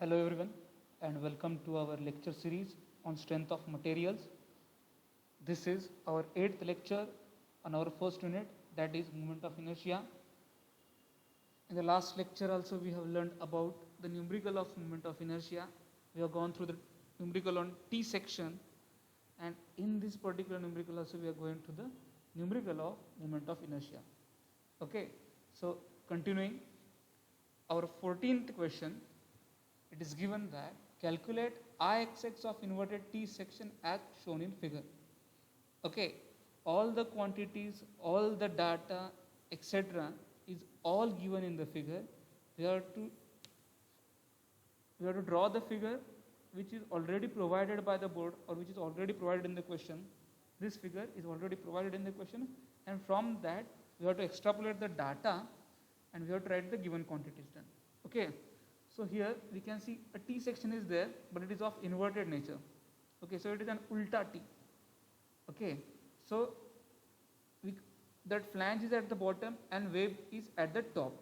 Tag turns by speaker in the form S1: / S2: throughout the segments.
S1: Hello everyone and welcome to our lecture series on strength of materials. This is our 8th lecture on our first unit, that is moment of inertia. In the last lecture also we have learned about the numerical of moment of inertia. We have gone through the numerical on T section, and in this particular numerical also we are going to the numerical of moment of inertia. Okay, so continuing our 14th question, it is given that calculate Ixx of inverted T section as shown in figure. Okay, all the quantities, all the data, etc. is all given in the figure. We have to draw the figure which is already provided by the board or which is already provided in the question. This figure is already provided in the question, and from that we have to extrapolate the data and we have to write the given quantities done. Okay, so here we can see a T section is there, but it is of inverted nature. Okay, so it is an ulta T. Okay, so that flange is at the bottom and wave is at the top.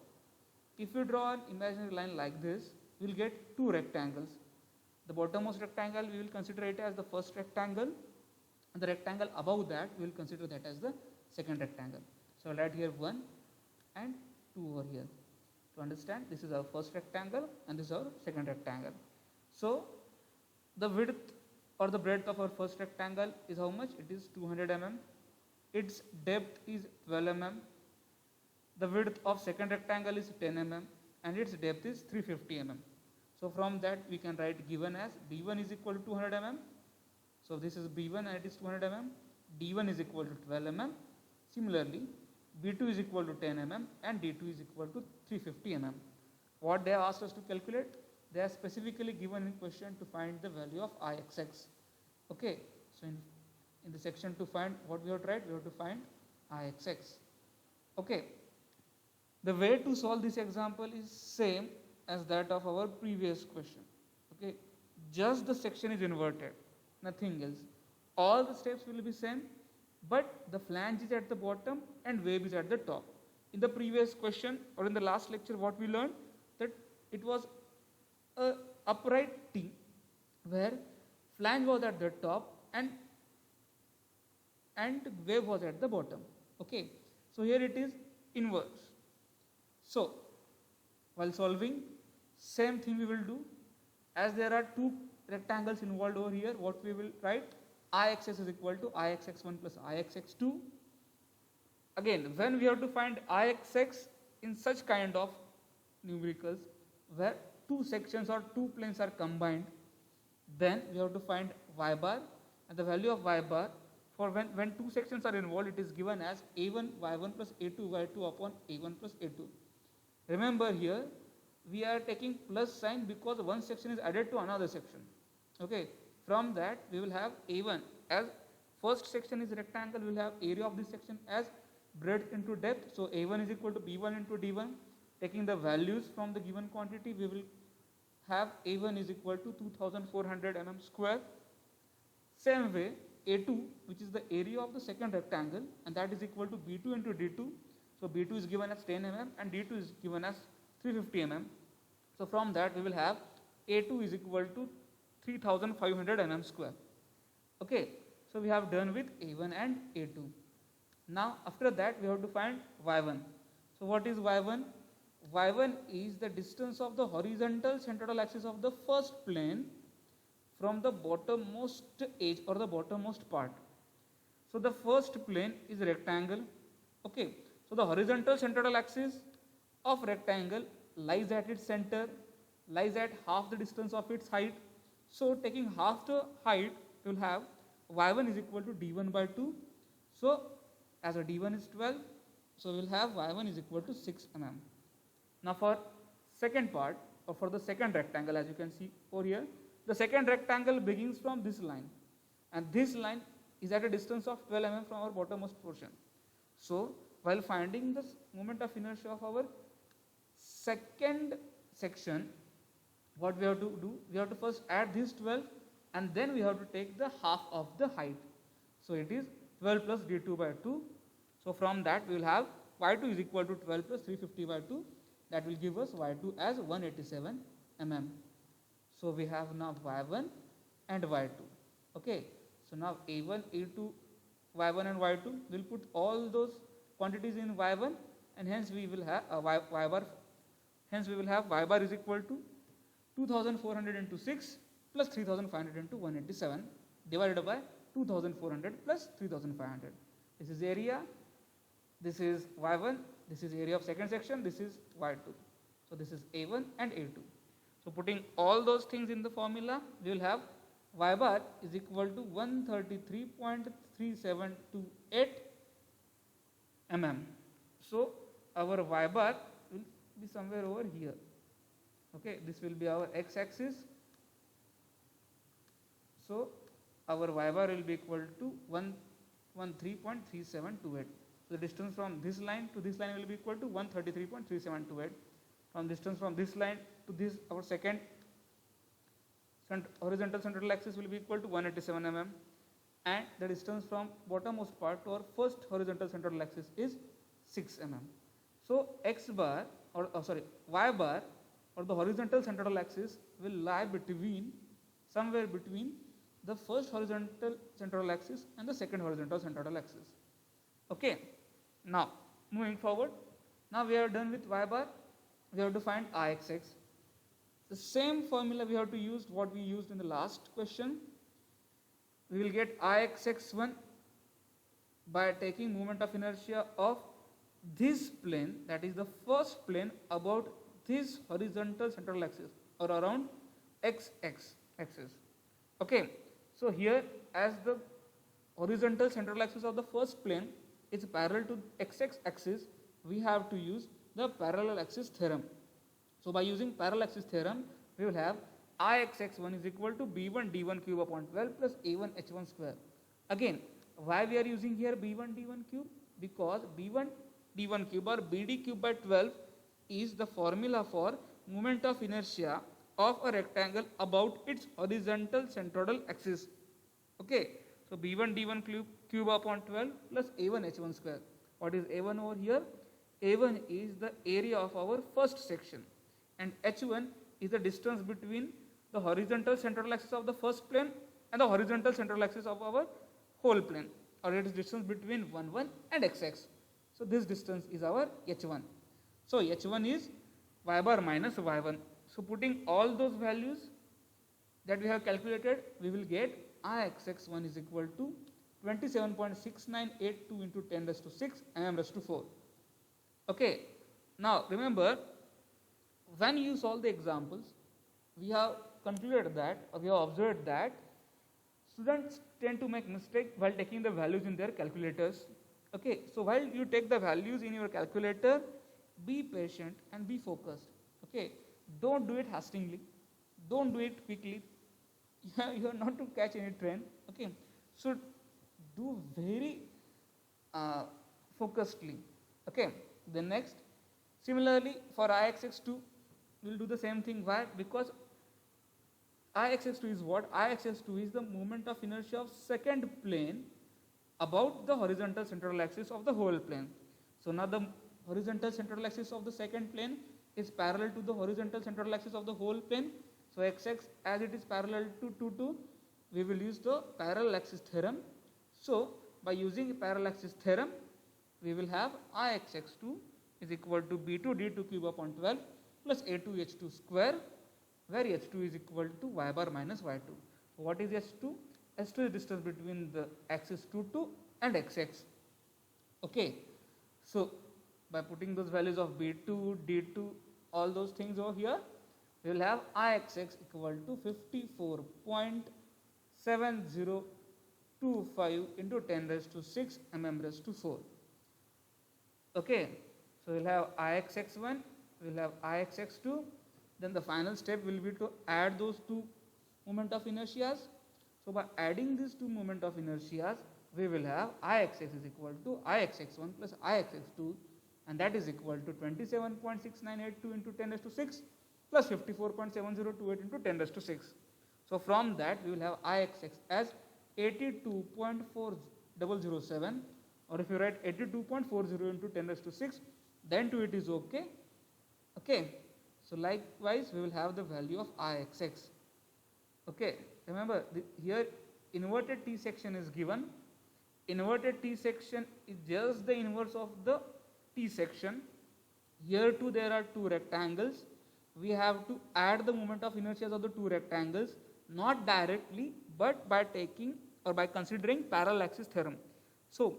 S1: If you draw an imaginary line like this, we will get two rectangles. The bottommost rectangle we will consider it as the first rectangle, and the rectangle above that we will consider that as the second rectangle. So I'll write here 1 and 2 over here. To understand, this is our first rectangle and this is our second rectangle. So the width or the breadth of our first rectangle is how much? It is 200 mm. Its depth is 12 mm. The width of second rectangle is 10 mm and its depth is 350 mm. So from that we can write given as d1 is equal to 200 mm. So this is b1 and it is 200 mm. d1 is equal to 12 mm. Similarly, b2 is equal to 10 mm and d2 is equal to 350 mm. What they have asked us to calculate? They are specifically given in question to find the value of Ixx. Okay, so in the section to find what we have tried, we have to find Ixx. Okay, the way to solve this example is same as that of our previous question. Okay, just the section is inverted, nothing else. All the steps will be same, but the flange is at the bottom and wave is at the top. In the previous question or in the last lecture, what we learned, that it was a upright T where flange was at the top and wave was at the bottom. Okay, so here it is inverse. So while solving, same thing we will do. As there are two rectangles involved over here, what we will write? Ixx is equal to Ixx1 plus Ixx2. Again, when we have to find Ixx in such kind of numericals where two sections or two planes are combined, then we have to find y bar, and the value of y bar for when two sections are involved, it is given as a1 y1 plus a2 y2 upon a1 plus a2. Remember here we are taking plus sign because one section is added to another section. Okay, from that we will have a1 as first section is rectangle, we will have area of this section as breadth into depth. So a1 is equal to b1 into d1. Taking the values from the given quantity, we will have a1 is equal to 2400 mm square. Same way a2, which is the area of the second rectangle, and that is equal to b2 into d2. So b2 is given as 10 mm and d2 is given as 350 mm. So from that we will have a2 is equal to 3500 mm square. Okay, so we have done with a1 and a2. Now after that we have to find y1. So what is y1? Y1 is the distance of the horizontal central axis of the first plane from the bottommost edge or the bottommost part. So the first plane is rectangle. Okay, so the horizontal central axis of rectangle lies at its center, lies at half the distance of its height. So taking half the height, we will have y1 is equal to d1 by 2. So as a d1 is 12, so we will have y1 is equal to 6 mm. Now for second part or for the second rectangle, as you can see over here, the second rectangle begins from this line, and this line is at a distance of 12 mm from our bottommost portion. So while finding the moment of inertia of our second section, what we have to do, we have to first add this 12 and then we have to take the half of the height. So it is 12 plus d2 by 2. So from that we will have y2 is equal to 12 plus 350 by 2. That will give us y2 as 187 mm. So we have now y1 and y2. Okay, so now a1, a2, y1 and y2, we'll put all those quantities in y1, and hence we will have y bar. Hence we will have y bar is equal to 2400 into 6 plus 3500 into 187 divided by 2400 plus 3500. This is area, this is y1, this is area of second section, this is y2. So this is a1 and a2. So putting all those things in the formula, we will have y bar is equal to 133.3728 mm. So our y bar will be somewhere over here. Okay, this will be our x-axis. So our y bar will be equal to 113.3728. So the distance from this line to this line will be equal to 133.3728. From distance from this line to this, our second horizontal central axis will be equal to 187 mm, and the distance from bottommost part to our first horizontal central axis is 6 mm. So x bar or y bar or the horizontal central axis will lie between somewhere between the first horizontal central axis and the second horizontal central axis. Okay, now moving forward, now we are done with y bar. We have to find Ixx. The same formula we have to use what we used in the last question. We will get Ixx1 by taking moment of inertia of this plane, that is the first plane about this horizontal central axis or around x axis. Okay, so here as the horizontal central axis of the first plane is parallel to x axis, we have to use the parallel axis theorem. So by using parallel axis theorem, we will have Ixx1 is equal to b1 d1 cube upon 12 plus a1 h1 square. Again, why we are using here b1 d1 cube? Because b1 d1 cube or bd cube by 12 is the formula for moment of inertia of a rectangle about its horizontal centroidal axis. Okay, so b1 d1 cube upon 12 plus a1 h1 square. What is a1 over here? A1 is the area of our first section, and h1 is the distance between the horizontal central axis of the first plane and the horizontal central axis of our whole plane, or it is distance between 1 1 and x. So this distance is our h1. So h1 is y bar minus y1. So putting all those values that we have calculated, we will get Ixx1 is equal to 27.6982 into 10 raised to 6 mm raised to 4. Okay, now remember, when you solve the examples, we have concluded that, or we have observed that students tend to make mistake while taking the values in their calculators. Okay, so while you take the values in your calculator, be patient and be focused. Okay, don't do it hastily, don't do it quickly. You are not to catch any train. Okay, so do very focusedly. Okay. Then next, similarly for Ixx2, we will do the same thing. Why? Because Ixx2 is what? Ixx2 is the moment of inertia of second plane about the horizontal central axis of the whole plane. So now the horizontal central axis of the second plane is parallel to the horizontal central axis of the whole plane. So xx, as it is parallel to 2 2, we will use the parallel axis theorem. So by using parallel axis theorem, we will have Ixx2 is equal to b2 d2 cube upon 12 plus a2 h2 square, where h2 is equal to y bar minus y2. What is h2? h2 is distance between the axis 2 2 and xx. Okay, so by putting those values of b2, d2, all those things over here, we will have Ixx equal to 54.7025 into 10 raised to 6 mm raised to 4. Okay, so we'll have Ixx1, we'll have Ixx2, then the final step will be to add those two moment of inertias. So by adding these two moment of inertias, we will have Ixx is equal to Ixx1 plus Ixx2, and that is equal to 27.6982 into 10 raised to 6 plus 54.7028 into 10 raised to 6. So from that we will have Ixx as 82.4007, or if you write 82.40 into 10 raised to 6, then to it is okay. Okay, so likewise we will have the value of Ixx. Okay, remember here inverted T section is given. Inverted T section is just the inverse of the T section. Here too there are two rectangles. We have to add the moment of inertia of the two rectangles, not directly but by taking or by considering parallel axis theorem. So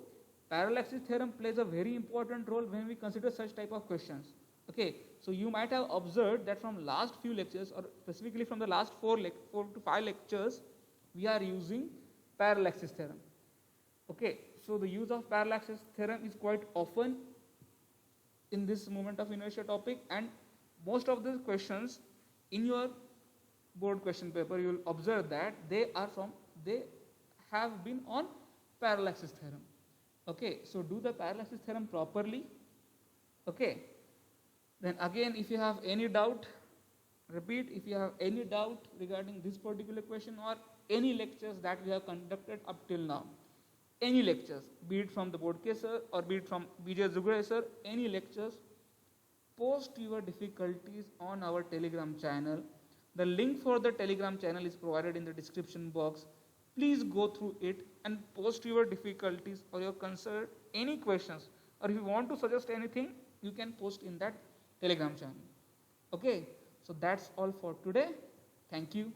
S1: parallel axis theorem plays a very important role when we consider such type of questions. Okay, so you might have observed that from last few lectures, or specifically from the last 4 to 5 lectures, we are using parallel axis theorem. Okay, so the use of parallel axis theorem is quite often in this moment of inertia topic, and most of the questions in your board question paper you will observe that they have been on parallel axis theorem. Okay, so do the parallel axis theorem properly. Okay, then again if you have any doubt, repeat, if you have any doubt regarding this particular question or any lectures that we have conducted up till now, any lectures, be it from the Bodke sir or be it from BJ Zugre sir, any lectures, post your difficulties on our Telegram channel. The link for the Telegram channel is provided in the description box. Please go through it and post your difficulties or your concern, any questions, or if you want to suggest anything, you can post in that Telegram channel. Okay, so that's all for today. Thank you.